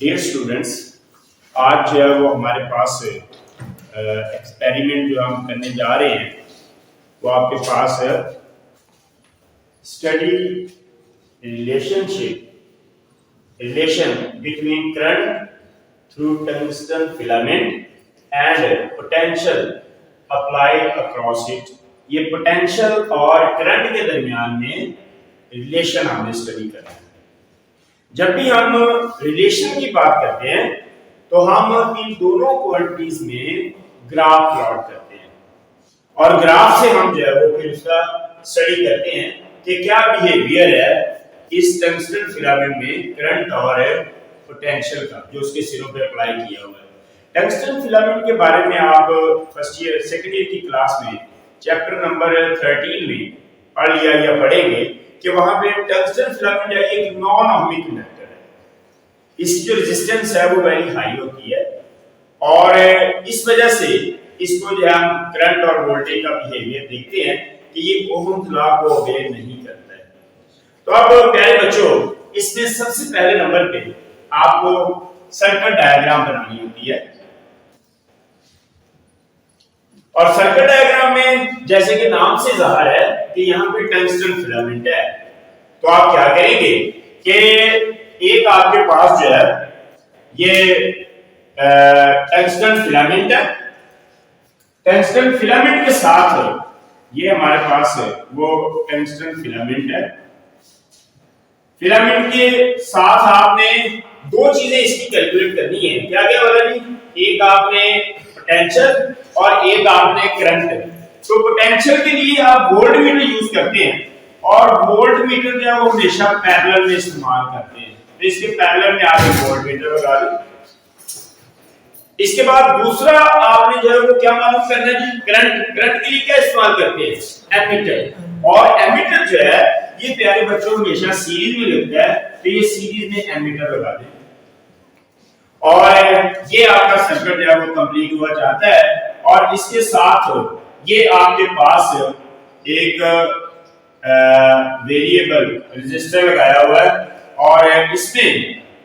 Dear students, आज जो है वो हमारे पास एक्सपेरिमेंट जो हम करने जा रहे हैं वो आपके पास study relation between current through tungsten filament and potential applied across it. ये पोटेंशियल और करंट के दरमियान में रिलेशन हमने स्टडी करना है। जब भी हम रिलेशन की बात करते हैं तो हम इन दोनों क्वांटिटीज में ग्राफ प्लॉट करते हैं और ग्राफ से हम जो है वो फिर उसका स्टडी करते हैं कि क्या बिहेवियर है इस टंगस्टन फिलामेंट में करंट और पोटेंशियल का जो उसके सिरों पे अप्लाई किया हुआ है। टंगस्टन फिलामेंट के बारे में आप फर्स्ट ईयर सेकंड ईयर की क्लास में चैप्टर नंबर 13 में पढ़ लिया या पढ़ेंगे कि वहां पे टंगस्टन फिलामेंट है एक नॉन ओहमिक कंडक्टर है। इसकी जो रेजिस्टेंस है वो वेरी हाई होती है और इस वजह से इसको जो हम करंट और वोल्टेज का बिहेवियर देखते हैं कि ये ओहम्स लॉ को ओबे नहीं करता है। तो अब प्यारे बच्चों, इसमें सबसे पहले नंबर पे आपको सर्किट डायग्राम बनानी होती है और सर्किट डायग्राम में जैसे कि नाम से जाहिर है कि यहाँ पे टंगस्टन फिलामेंट है, तो आप क्या करेंगे कि एक आपके पास जो है ये टंगस्टन फिलामेंट है। टंगस्टन फिलामेंट के साथ ये हमारे पास वो टंगस्टन फिलामेंट है। फिलामेंट के साथ आपने दो चीजें इसकी कैलकुलेट करनी है। क्या क्या वाला जी? एक आपने पोटेंशियल और एक आपने करंट। तो पोटेंशियल के लिए आप वोल्ट मीटर यूज करते हैं और वोल्ट मीटर जो है वो हमेशा पैरेलल में इस्तेमाल करते हैं। तो इसके पैरेलल में आप वोल्ट मीटर लगा दें। इसके बाद दूसरा आपने जो है वो क्या मालूम करना है जी? करंट। करंट के लिए क्या इस्तेमाल करते हैं? एमीटर। और एमीटर जो है ये प्यारे बच्चों हमेशा सीरीज में लगता है, तो ये सीरीज में एमीटर लगा दें और ये आपका सर्किट जो है वो कंप्लीट हुआ जाता है। और इसके साथ ये आपके पास एक वेरिएबल रेजिस्टर लगाया हुआ है और इसमें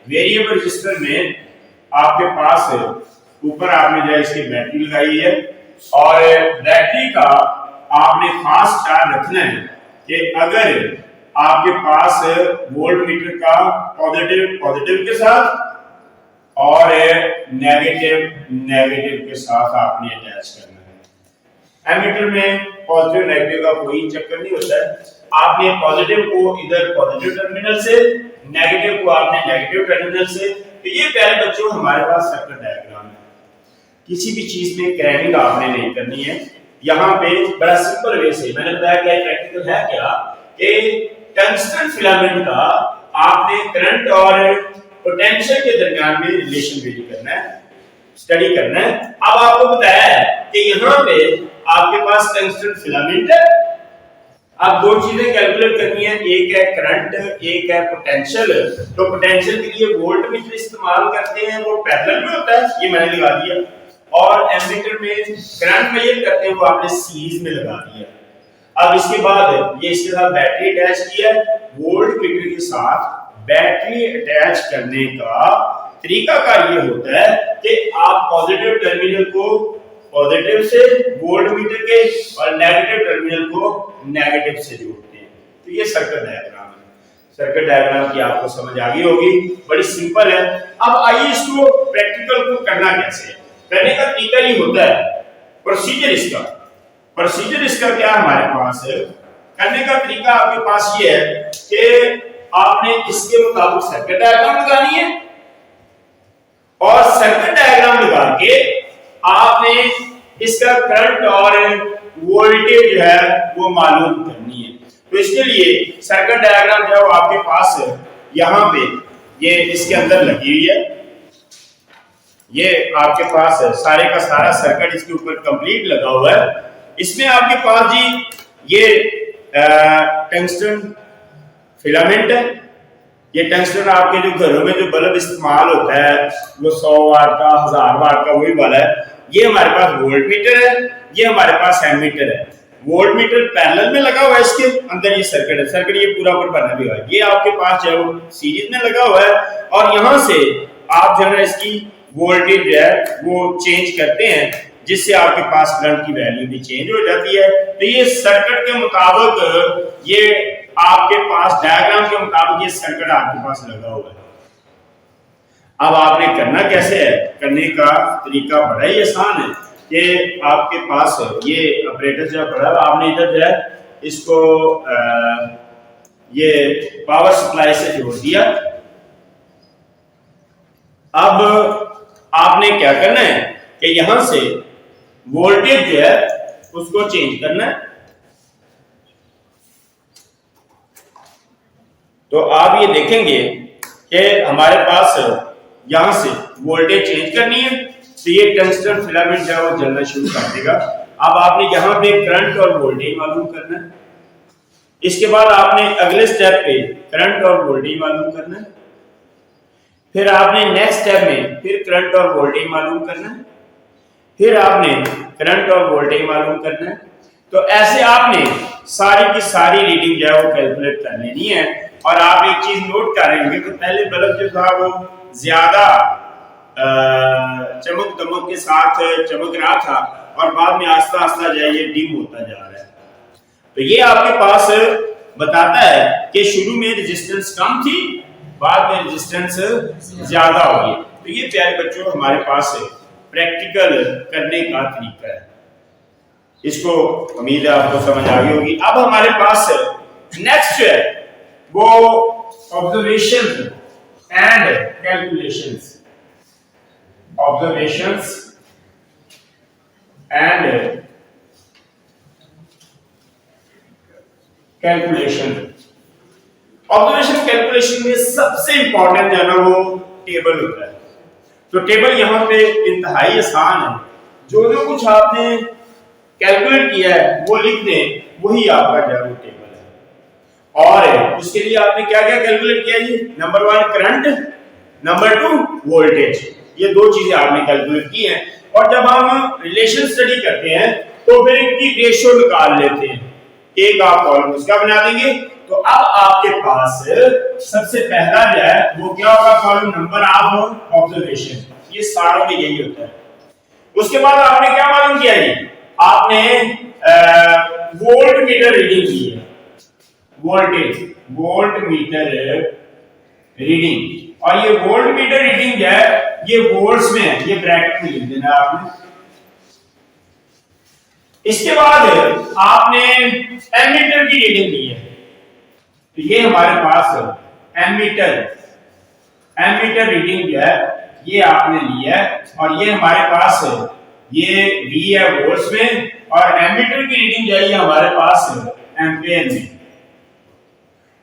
वेरिएबल रेजिस्टर में आपके पास ऊपर आपने जो है इसकी बैटरी लगाई है और बैटरी का आपने खास ख्याल रखना है कि अगर आपके पास वोल्ट मीटर का पॉजिटिव के साथ और नेगेटिव के साथ आपने अटैच करना है। एमीटर में पॉजिटिव नेगेटिव का कोई चक्कर नहीं होता है। आपने पॉजिटिव को इधर पॉजिटिव टर्मिनल से, नेगेटिव को आपने नेगेटिव टर्मिनल से। तो ये प्यारे बच्चों हमारे पास सर्किट डायग्राम है। किसी भी चीज में क्रैनिंग आपने नहीं करनी है। यहाँ पे बड़ा सिंपल वे से मैंने बताया कि प्रैक्टिकल है क्या कि टंगस्टन फिलामेंट का आपने करंट और पोटेंशियल के दरमियान में रिलेशन वेरी करना है, स्टडी करना है। अब आपको बताया है कि यहाँ पे आपके पास टंगस्टन फिलामेंट है। अब दो चीजें कैलकुलेट करनी है, एक है करंट, एक है पोटेंशियल। तो पोटेंशियल के लिए वोल्ट मीटर इस्तेमाल करते हैं, वो पैरेलल में होता है, ये मैंने लगा दिया। और एमीटर में करंट मेजर करते हैं, वो आपने सीरीज में लगा दिया। अब इसके बाद ये इसके साथ बैटरी अटैच किया है। वोल्ट मीटर के साथ बैटरी अटैच करने का तरीका का ये होता है कि आप पॉजिटिव टर्मिनल को पॉजिटिव से वोल्ट मीटर के और नेगेटिव टर्मिनल को नेगेटिव से जोड़ते हैं। तो ये सर्किट डायग्राम है। सर्किट डायग्राम की आपको समझ आ गई होगी, बड़ी सिंपल है। अब आइए इसको प्रैक्टिकल को करना कैसे है। करने का तरीका ये होता है, प्रोसीजर इसका क्या हमारे पास है। करने का तरीका आपके पास ये है कि आपने इसके मुताबिक सर्किट डायग्राम लगानी है और सर्किट डायग्राम लगा के आपने इसका करंट और वोल्टेज जो है वो मालूम करनी है। तो इसके लिए सर्किट डायग्राम जो है वो आपके पास है, यहाँ पे ये इसके अंदर लगी हुई है। ये आपके पास है सारे का सारा सर्किट इसके ऊपर कंप्लीट लगा हुआ है। इसमें आपके पास जी ये टंगस्टन फिलामेंट है। ये टंगस्टन आपके जो घरों में जो बल्ब इस्तेमाल होता है वो 100 वाट का, 1000 वाट का, वही वाला है। ये हमारे पास वोल्ट मीटर है, ये हमारे पास एमीटर है। वोल्ट मीटर पैरेलल में लगा हुआ है, इसके अंदर ये सर्किट है। सर्किट ये पूरा पर बना भी हुआ है। ये आपके पास जो है वो सीरीज में लगा हुआ है और यहाँ से आप जो है इसकी वोल्टेज जो है वो चेंज करते हैं, जिससे आपके पास करंट की वैल्यू भी चेंज हो जाती है। तो ये सर्किट के मुताबिक, ये आपके पास डायग्राम के मुताबिक ये सर्किट आपके पास लगा हुआ है। अब आपने करना कैसे है, करने का तरीका बड़ा ही आसान है कि आपके पास ये ऑपरेटर जो पड़ा है, आपने इधर जो है इसको ये पावर सप्लाई से जोड़ दिया। अब आपने क्या करना है कि यहां से वोल्टेज जो है उसको चेंज करना है। तो आप ये देखेंगे कि हमारे पास यहां से वोल्टेज चेंज करनी है, तो ये टंगस्टन फिलामेंट जो है वो जलना शुरू कर देगा। अब आपने यहां पे करंट और वोल्टेज मालूम करना है। इसके बाद आपने अगले स्टेप पे करंट और वोल्टेज मालूम करना है। फिर आपने नेक्स्ट स्टेप में फिर करंट और वोल्टेज मालूम करना है। फिर आपने करंट और वोल्टेज मालूम करना है। तो ऐसे आपने सारी की सारी रीडिंग जो है वो कैलकुलेट कर लेनी है। और आप एक चीज नोट करेंगे तो पहले बल्ब जो था वो ज्यादा चमक दमक के साथ चमक रहा था और बाद में आस्ता आस्ता जो है ये डिम होता जा रहा है। तो ये आपके पास बताता है कि शुरू में रेजिस्टेंस कम थी, बाद में रेजिस्टेंस ज्यादा हो गई। तो ये प्यारे बच्चों हमारे पास प्रैक्टिकल करने का तरीका है। इसको उम्मीद है आपको समझ आ गई होगी। अब हमारे पास नेक्स्ट है वो observations and calculations. Observations and calculation. Observation calculation में सबसे इंपॉर्टेंट जो है ना वो टेबल होता है। तो टेबल यहाँ पे इंतहाई आसान है। जो जो कुछ आपने कैलकुलेट किया है वो लिख दें, वही आपका जो है वो टेबल है। और उसके लिए आपने क्या क्या कैलकुलेट किया जी? Number 1 current, number 2 voltage. ये दो चीजें आपने कैलकुलेट की हैं। और जब हम रिलेशन स्टडी करते हैं तो फिर इनकी रेशियो निकाल लेते हैं। एक आप कॉलम उसका बना देंगे। तो अब आपके पास सबसे पहला जो है वो क्या होगा? Column number of observation. ये सारों में यही होता है। उसके बाद आपने क्या मालूम किया जी? आपने वोल्ट मीटर रीडिंग की है। Voltage, volt meter reading. और ये वोल्ट मीटर रीडिंग जो है ये वोल्ट्स में है, ये ब्रैकेट में लिख देना आपने। इसके बाद आपने एमीटर की रीडिंग ली है। तो ये हमारे पास एमीटर रीडिंग जो है ये आपने ली है। और ये हमारे पास ये V है वोल्ट्स में, और एमीटर की रीडिंग जो है ये हमारे पास एम्पेयर में।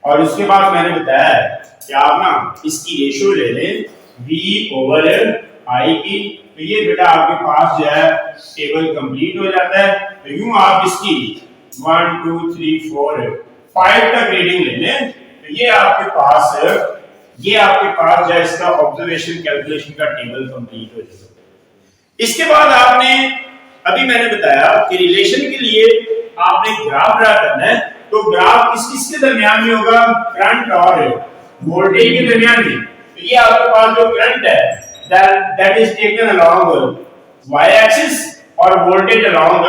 और उसके बाद मैंने बताया कि आप ना इसकी रेशियो ले लें V/I की। तो ये बेटा आपके पास जो है टेबल कंप्लीट हो जाता है। तो यूं आप इसकी 1 2 3 4 5 तक रीडिंग ले लें। तो ये आपके पास जो है इसका ऑब्जर्वेशन कैलकुलेशन का टेबल कंप्लीट हो जाएगा। इसके बाद आपने अभी मैंने बताया कि रिलेशन के लिए आपने ग्राफ ड्रा करना है। तो ग्राफ किसके दरमियान में होगा? करंट और वोल्टेज के दरमियान में। तो ये आपके पास जो करंट है that is taken along y axis और वोल्टेज along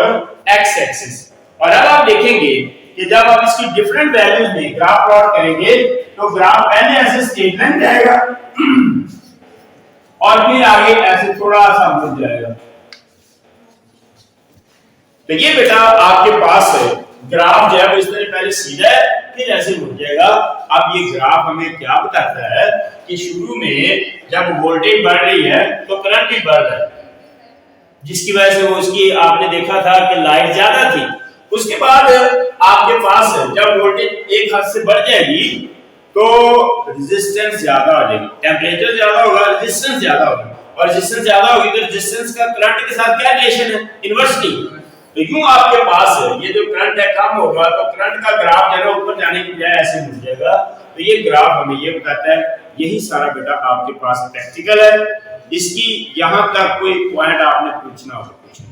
x axis। और अब आप देखेंगे कि जब आप इसकी डिफरेंट वैल्यूज में ग्राफ प्लॉट करेंगे तो ग्राफ पहले ऐसे स्ट्रेट लाइन जाएगा और फिर आगे ऐसे थोड़ा सा मुड़ जाएगा। तो ये बेटा आपके पास ग्राफ जो है इस तरह पहले सीधा है फिर ऐसे मुड़ जाएगा। अब ये ग्राफ हमें क्या बताता है कि शुरू में जब वोल्टेज बढ़ रही है तो करंट भी बढ़ रहा है, जिसकी वजह से वो उसकी आपने देखा था कि लाइट ज्यादा थी। उसके बाद आपके पास जब वोल्टेज एक हद से बढ़ जाएगी तो रेजिस्टेंस ज्यादा हो जाएगी, टेम्परेचर ज्यादा होगा, रेजिस्टेंस ज्यादा होगा। और रेजिस्टेंस ज्यादा होगी तो रेजिस्टेंस का करंट के साथ क्या रिलेशन है? इनवर्सली। तो यूं आपके पास ये जो करंट है कम होगा तो करंट का ग्राफ जो है ऊपर जाने की बजाय ऐसे मुड़ जाएगा। तो ये ग्राफ हमें ये बताता है। यही सारा बेटा आपके पास प्रैक्टिकल है। इसकी यहां तक कोई पॉइंट आपने पूछना हो पूछना।